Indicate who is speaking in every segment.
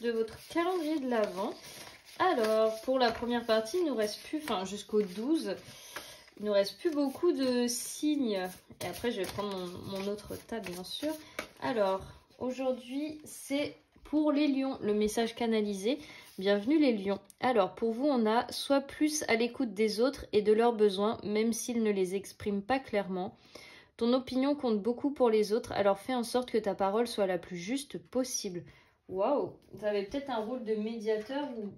Speaker 1: de votre calendrier de l'Avent. Alors, pour la première partie, il nous reste plus, enfin jusqu'au 12, il nous reste plus beaucoup de signes. Et après, je vais prendre mon autre tas, bien sûr. Alors, aujourd'hui, c'est pour les lions, le message canalisé. Bienvenue les lions. Alors, pour vous, on a soit plus à l'écoute des autres et de leurs besoins, même s'ils ne les expriment pas clairement. Ton opinion compte beaucoup pour les autres, alors fais en sorte que ta parole soit la plus juste possible. Waouh, vous avez peut-être un rôle de médiateur ou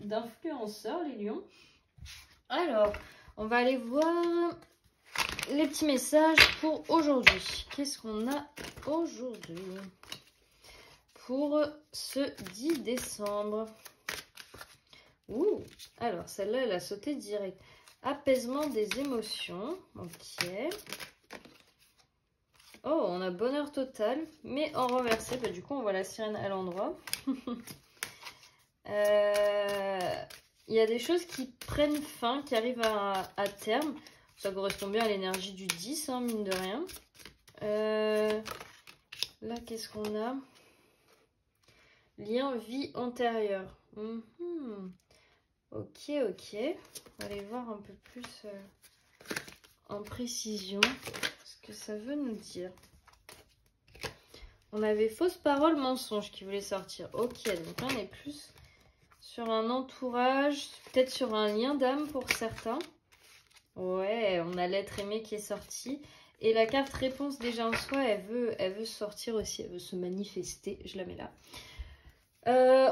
Speaker 1: d'influenceur, les lions. Alors, on va aller voir les petits messages pour aujourd'hui. Qu'est-ce qu'on a aujourd'hui pour ce 10 décembre? Ouh, alors celle-là, elle a sauté direct. Apaisement des émotions. Ok. Oh, on a bonheur total, mais en renversé. Bah, du coup, on voit la sirène à l'endroit. Il y a des choses qui prennent fin, qui arrivent à terme. Ça correspond bien à l'énergie du 10, hein, mine de rien. Là, qu'est-ce qu'on a? Lien vie antérieure. Ok, ok. On va aller voir un peu plus en précision ce que ça veut nous dire. On avait fausse parole, mensonge qui voulait sortir. Ok, donc là on est plus sur un entourage, peut-être sur un lien d'âme pour certains. Ouais, on a l'être aimé qui est sorti. Et la carte réponse déjà en soi, elle veut sortir aussi, elle veut se manifester. Je la mets là.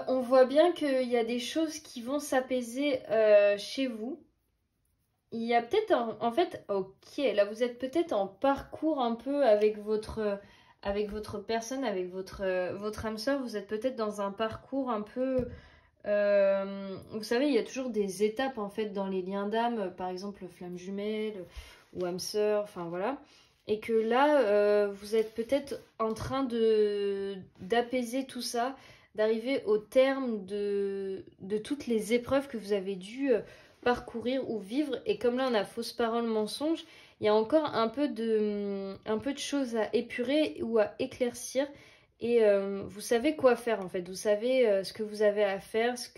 Speaker 1: On voit bien qu'il y a des choses qui vont s'apaiser chez vous. Il y a peut-être, en fait, ok, là vous êtes peut-être en parcours un peu avec votre personne, avec votre âme sœur. Vous êtes peut-être dans un parcours un peu... vous savez, il y a toujours des étapes en fait dans les liens d'âme, par exemple flamme jumelle ou âme sœur, enfin voilà. Et que là, vous êtes peut-être en train d'apaiser tout ça, d'arriver au terme de toutes les épreuves que vous avez dû parcourir ou vivre. Et comme là, on a fausse parole, mensonge, il y a encore un peu de choses à épurer ou à éclaircir. Et vous savez quoi faire en fait, vous savez ce que vous avez à faire, ce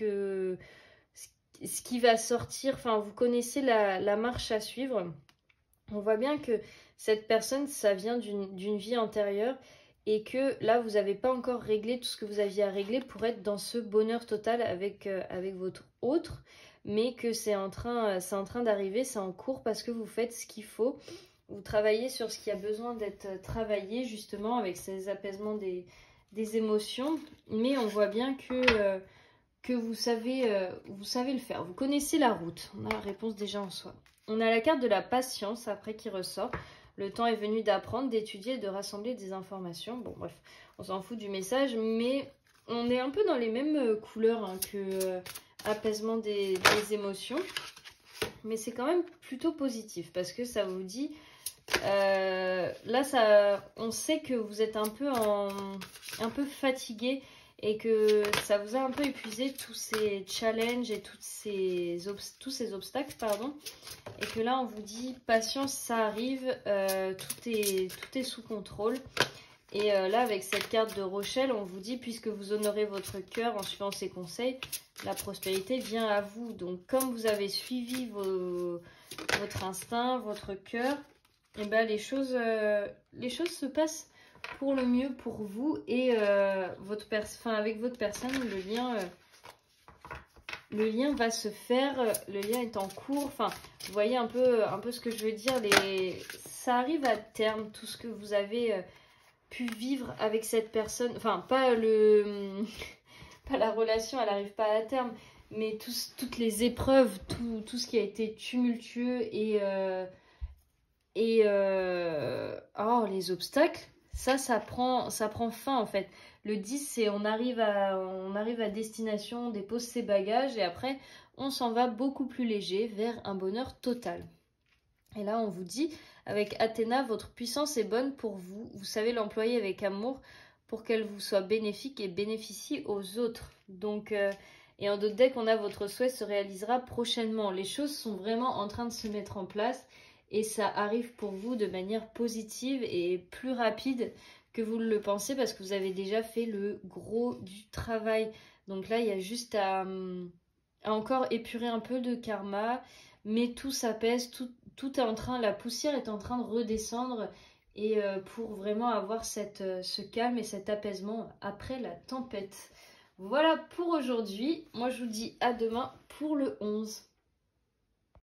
Speaker 1: qui va sortir, enfin vous connaissez la marche à suivre. On voit bien que cette personne, ça vient d'une vie antérieure et que là vous n'avez pas encore réglé tout ce que vous aviez à régler pour être dans ce bonheur total avec votre autre, mais que c'est en train d'arriver, c'est en cours parce que vous faites ce qu'il faut. Vous travaillez sur ce qui a besoin d'être travaillé justement avec ces apaisements des émotions. Mais on voit bien que vous savez le faire. Vous connaissez la route. On a la réponse déjà en soi. On a la carte de la patience après qui ressort. Le temps est venu d'apprendre, d'étudier et de rassembler des informations. Bon bref, on s'en fout du message. Mais on est un peu dans les mêmes couleurs hein, que apaisement des émotions. Mais c'est quand même plutôt positif parce que ça vous dit... là, on sait que vous êtes un peu fatigué et que ça vous a un peu épuisé tous ces challenges et tous ces obstacles, pardon. Et que là, on vous dit patience, ça arrive, tout est sous contrôle. Et là, avec cette carte de Rochelle, on vous dit puisque vous honorez votre cœur en suivant ses conseils, la prospérité vient à vous. Donc, comme vous avez suivi votre instinct, votre cœur, et ben les choses se passent pour le mieux pour vous et avec votre personne, le lien va se faire, le lien est en cours. Enfin, vous voyez un peu ce que je veux dire. Ça arrive à terme, tout ce que vous avez pu vivre avec cette personne. Enfin, pas la relation, elle n'arrive pas à terme, mais toutes les épreuves, tout ce qui a été tumultueux et les obstacles, ça prend fin en fait. Le 10, c'est on arrive à destination, on dépose ses bagages et après on s'en va beaucoup plus léger vers un bonheur total. Et là on vous dit, avec Athéna, votre puissance est bonne pour vous. Vous savez l'employer avec amour pour qu'elle vous soit bénéfique et bénéficie aux autres. Donc, et en d'autres decks, on a votre souhait se réalisera prochainement. Les choses sont vraiment en train de se mettre en place. Et ça arrive pour vous de manière positive et plus rapide que vous le pensez parce que vous avez déjà fait le gros du travail. Donc là, il y a juste à encore épurer un peu de karma, mais tout s'apaise, tout est en train, la poussière est en train de redescendre et pour vraiment avoir ce calme et cet apaisement après la tempête. Voilà pour aujourd'hui. Moi, je vous dis à demain pour le 11.